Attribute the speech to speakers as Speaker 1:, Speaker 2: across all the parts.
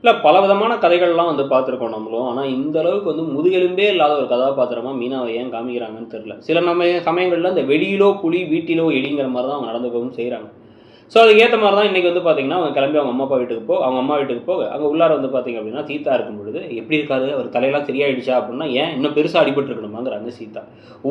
Speaker 1: இல்லை பல விதமான கதைகள்லாம் வந்து பார்த்துருக்கோம் நம்மளும். ஆனால் இந்த அளவுக்கு வந்து முதுகெலும்பே இல்லாத ஒரு கதாபாத்திரமா மீனாவை ஏன் காமிக்கிறாங்கன்னு தெரியல. சில சமயங்கள்ல இந்த வெளியிலோ புலி வீட்டிலோ எலிங்கிற மாதிரி தான் அவங்க நடந்துக்கவும் செய்கிறாங்க. ஸோ அதுக்கு ஏற்ற மாதிரி தான் இன்றைக்கி வந்து பார்த்தீங்கன்னா அவங்க கிளம்பி அவங்க அம்மா அப்பா வீட்டுக்கு அவங்க அம்மா வீட்டுக்கு போக அங்கே உள்ளார வந்து பார்த்தீங்க அப்படின்னா சீதா இருக்கும் பொழுது எப்படி இருக்காரு அவர் தலையெல்லாம் சரியாயிடுச்சா அப்படின்னா ஏன் இன்னும் பெருசாக அடிபட்டுருக்கணுமாங்கிறாங்க சீதா.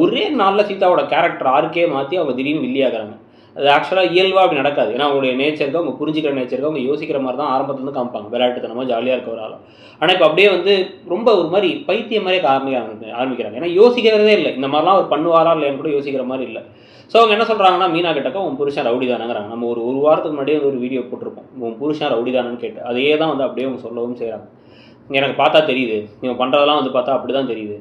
Speaker 1: ஒரே நாளில் சீதாவோட கேரக்டர் ஆர்க்கே மாற்றி அவங்க திடீர்னு வில்லியாகிறாங்க. அது ஆக்சுவலாக இயல்பாக அப்படி நடக்காது. ஏன்னா அவங்களுடைய நேச்சருக்கு அவங்க புரிஞ்சிக்கிற நேச்சருக்கு அவங்க யோசிக்கிற மாதிரி தான் ஆரம்பத்துலேருந்து காமிப்பாங்க. விளையாட்டுத்தனமாக ஜாலியாக இருக்க ஒரு ஆள். ஆனால் இப்போ அப்படியே வந்து ரொம்ப ஒரு மாதிரி பைத்தியம் மாதிரியே ஆரம்பிக்கிறாங்க. ஏன்னா யோசிக்கிறதே இல்லை. இந்த மாதிரிலாம் அவர் பண்ணுவாரா இல்லையான்னு கூட யோசிக்கிற மாதிரி இல்லை. ஸோ அவங்க என்ன சொல்கிறாங்கன்னா மீனா கிட்டக்க உன் புருஷன் ரவுடி தானேங்கிறாங்க. நம்ம ஒரு வாரத்துக்கு முன்னாடியே ஒரு வீடியோ போட்டிருப்போம். உன் புருஷன் ரவுடி தானேன்னு கேட்டு அதையே தான் வந்து அப்படியே அவங்க சொல்லவும் செய்கிறாங்க. எனக்கு பார்த்தா தெரியுது, இவன் பண்ணுறதெல்லாம் வந்து பார்த்தா அப்படி தான் தெரியுது,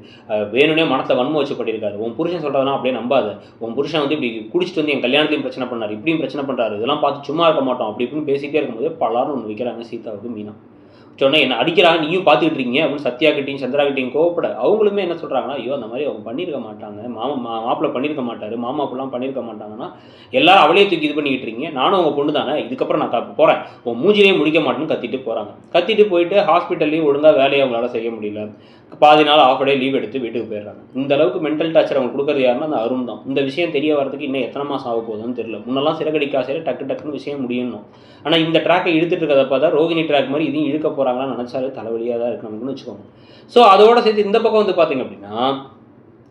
Speaker 1: வேணும்னே மனசில் வன்மம் வச்சு பண்ணியிருக்காரு, உன் புருஷன் சொல்கிறதெல்லாம் அப்படியே நம்பாத, உன் புருஷன் வந்து இப்படி குடிச்சிட்டு வந்து என் கல்யாணத்தையும் பிரச்சனை பண்ணார், இப்படியும் பிரச்சனை பண்ணுறாரு, இதெல்லாம் பார்த்து சும்மா இருக்க மாட்டோம் அப்படி இப்படின்னு பேசிகிட்டே இருக்கும்போது பலாரும் ஒன்று வைக்கிறாங்க சீதாவுக்கு மீனா. சொன்னால் என்ன அடிக்கிறாங்க நீயும் பார்த்துக்கிட்டு இருக்கீங்க அப்படின்னு சத்யா கிட்டையும் சந்திரா கிட்டையும் கோவப்பட அவங்களுமே என்ன சொல்கிறாங்கன்னா ஐயோ அந்த மாதிரி அவங்க பண்ணியிருக்க மாட்டாங்க, மாப்பிள்ளை பண்ணியிருக்க மாட்டார், மாமா அப்படிலாம் பண்ணியிருக்க மாட்டாங்கன்னா எல்லாரும் அவளே தூக்கி இது பண்ணிக்கிட்டு இருக்கீங்க, நானும் அவங்க பொண்ணு தானே, இதுக்கப்புறம் நான் போகிறேன், உன் மூஞ்சிலேயே முடிக்க மாட்டேன்னு கத்திட்டு போகிறாங்க. கத்திட்டு போயிட்டு ஹாஸ்பிட்டல்லையும் ஒழுங்காக வேலையை அவங்களால செய்ய முடியல, பாதி நாள் ஆஃப் டே லீவ் எடுத்து வீட்டுக்கு போயிடுறாங்க. இந்த அளவுக்கு மென்டல் டார்ச்சர் அவங்க கொடுக்குறது யாருன்னா அந்த அருண் தான். இந்த விஷயம் தெரிய வரதுக்கு இன்னும் எத்தனை மாதம் ஆக போகுதுன்னு தெரியல. முன்னெல்லாம் சிறகடிக்காசையில் டக்குன்னு விஷயம் முடியணும். ஆனால் இந்த ட்ராக்கை இழுத்துட்டு இருக்கிறத பார்த்தா ரோகிணி ட்ராக் மாதிரி இதையும் இழுக்க போகிறாங்களான்னு நினச்சாலே தலைவலியாக தான் இருக்குது நமக்குன்னு வச்சுக்கோங்க. ஸோ அதோட சேர்த்து இந்த பக்கம் வந்து பார்த்தீங்க அப்படின்னா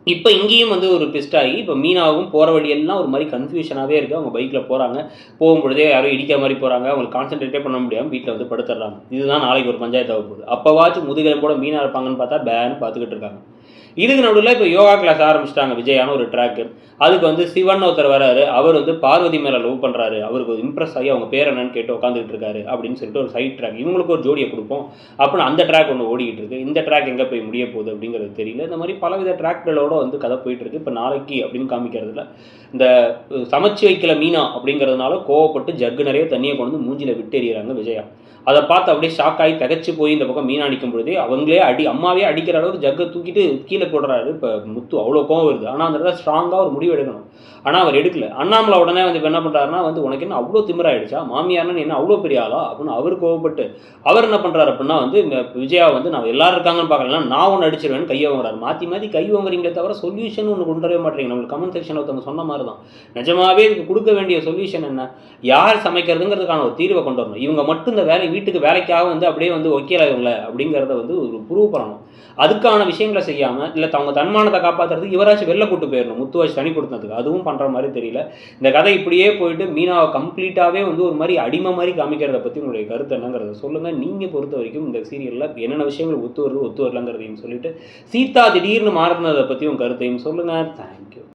Speaker 1: இப்போ இங்கேயும் வந்து ஒரு ட்விஸ்ட் ஆகி இப்போ மீனாவும் போகிற வழியெல்லாம் ஒரு மாதிரி கன்ஃபியூஷனாகவே இருக்குது. அவங்க பைக்கில் போகிறாங்க, போகும்பொழுதே யாரும் இடிக்கிற மாதிரி போகிறாங்க, அவங்களுக்கு கான்சென்ட்ரேட்டே பண்ண முடியாமல் வீட்டில் வந்து படுத்துடுறாங்க. இதுதான் நாளைக்கு ஒரு பஞ்சாயத்து ஆக போகுது. அப்போவாச்சும் முதுகெலும்போட மீனாக இருப்பாங்கன்னு பார்த்தா பேன்னு பார்த்துக்கிட்டு இருக்காங்க. இதுக்கு நடுவில் இப்போ யோகா கிளாஸ் ஆரம்பிச்சிட்டாங்க விஜயான ஒரு ட்ராக்கு. அதுக்கு வந்து சிவன் ஒருத்தர் வராரு, அவர் வந்து பார்வதி மேலே லவ் பண்ணுறாரு, அவருக்கு ஒரு இம்ப்ரெஸ் ஆகி அவங்க பேர் என்னன்னு கேட்டு உட்காந்துக்கிட்டு இருக்காரு அப்படின்னு சொல்லிட்டு ஒரு சைட் ட்ராக், இவங்களுக்கு ஒரு ஜோடியை கொடுப்போம் அப்படின்னு அந்த ட்ராக் ஒன்று ஓடிக்கிட்டு இருக்கு. இந்த ட்ராக் எங்கே போய் முடிய போகுது அப்படிங்கிறது தெரியல. இந்த மாதிரி பலவித ட்ராக்களோட வந்து கதை போயிட்டு இருக்கு. இப்போ நாளைக்கு அப்படின்னு காமிக்கிறதுல இந்த சமைச்சு வைக்கல மீனா அப்படிங்கிறதுனால கோவப்பட்டு ஜக்கு நிறைய தண்ணியை கொண்டு வந்து மூஞ்சில விட்டு எறிகிறாங்க விஜயா. அதை பார்த்து அப்படியே ஷாக் ஆகி தகச்சு போய் இந்த பக்கம் மீனா அடிக்கும் பொழுதே அவங்களே அம்மாவே அடிக்கிற அளவுக்கு ஜக்கை தூக்கிட்டு கீழே போடுறாரு. இப்போ முத்து அவ்வளோ கோவம் வருது. ஆனால் அந்த இடத்துல ஸ்ட்ராங்காக ஒரு முடிவு எடுக்கணும். ஆனால் அவர் எடுக்கல. அண்ணாமலை உடனே வந்து என்ன பண்ணுறாருன்னா வந்து உனக்கு என்ன அவ்வளோ திமிராயிடுச்சா, மாமியார்னு என்ன அவ்வளோ பெரிய ஆளா அப்படின்னு அவர் கோவப்பட்டு அவர் என்ன பண்ணுறாரு அப்படின்னா வந்து இந்த விஜயா வந்து நான் எல்லாரும் இருக்காங்கன்னு பார்க்கலாம், நான் ஒன்று அடிச்சிருவேன்னு கையை வாங்குறாரு. மாற்றி கை வாங்குறீங்களே தவிர சொல்யூஷன் ஒன்று கொண்டு வரவே மாட்டேங்க. நம்மளுக்கு கமெண்ட் செக்ஷன் ஒருத்தவங்க சொன்ன மாதிரி தான், நிஜமாவே இதுக்கு கொடுக்க வேண்டிய சொல்யூஷன் என்ன, யார் சமைக்கிறதுங்கிறதுக்கான ஒரு தீர்வை கொண்டு வரணும். இவங்க மட்டும் இந்த வீட்டுக்கு வேலைக்காக வந்து அப்படியே வந்து ஒக்கேல இவங்கள அப்படிங்கிறத வந்து ஒரு ப்ரூவ் பண்ணணும். அதுக்கான விஷயங்களை செய்யாமல் இல்லை அவங்க தன்மானத்தை காப்பாற்றுறதுக்கு இவராச்சும் வெளில கூட்டு போயிடணும், முத்து வச்சு தனி கொடுத்ததுக்கு. அதுவும் பண்ணுற மாதிரி தெரியல. இந்த கதை இப்படியே போயிட்டு மீனாவை கம்ப்ளீட்டாகவே வந்து ஒரு மாதிரி அடிமை மாதிரி காமிக்கிறத பற்றி உங்களுடைய கருத்து என்னங்கிறத சொல்லுங்கள். நீங்கள் பொறுத்த வரைக்கும் இந்த சீரியலில் என்னென்ன விஷயங்கள் ஒத்து வரலங்கிறதையும் சொல்லிட்டு சீதா திடீர்னு மாறினதை பற்றி உங்கள் கருத்தையும் சொல்லுங்கள். தேங்க்யூ.